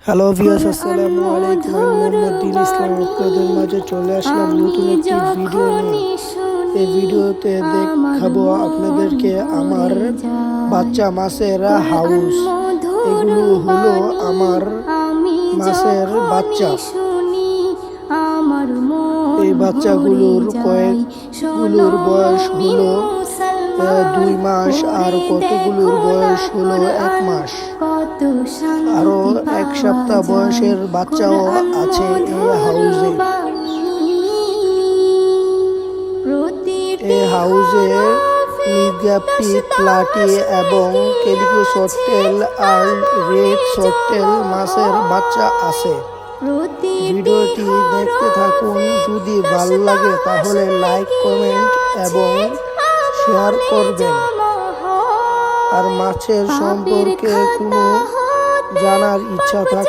Hello viewers, আসসালামু আলাইকুম। আমি মোহাম্মদ দিন ইসলাম আপনাদের মাঝে চলে আসলাম নতুন একটি ভিডিও নিয়ে। এই ভিডিওতে দেখাবো আপনাদেরকে আমার বাচ্চা মাছের হাউস। এগুলো হলো আমার মাছের বাচ্চা। এই বাচ্চাগুলোর কয়েকগুলোর বয়স হলো 2 মাস, আর কতগুলোর বয়স হলো 1 মাস। আরো 1 সপ্তাহ বয়সের বাচ্চাও আছে এই হাউসে। এই হাউসে মির্গাপি, প্লাটি এবং ক্যালিকো শর্টটেল আর রেড শর্টটেল মাছের বাচ্চা আছে। ভিডিওটি দেখতে থাকুন। যদি ভালো লাগে তাহলে লাইক, কমেন্ট এবং শেয়ার করবেন। আর মাছের সম্পর্কে কোনো জানার ইচ্ছা থাকে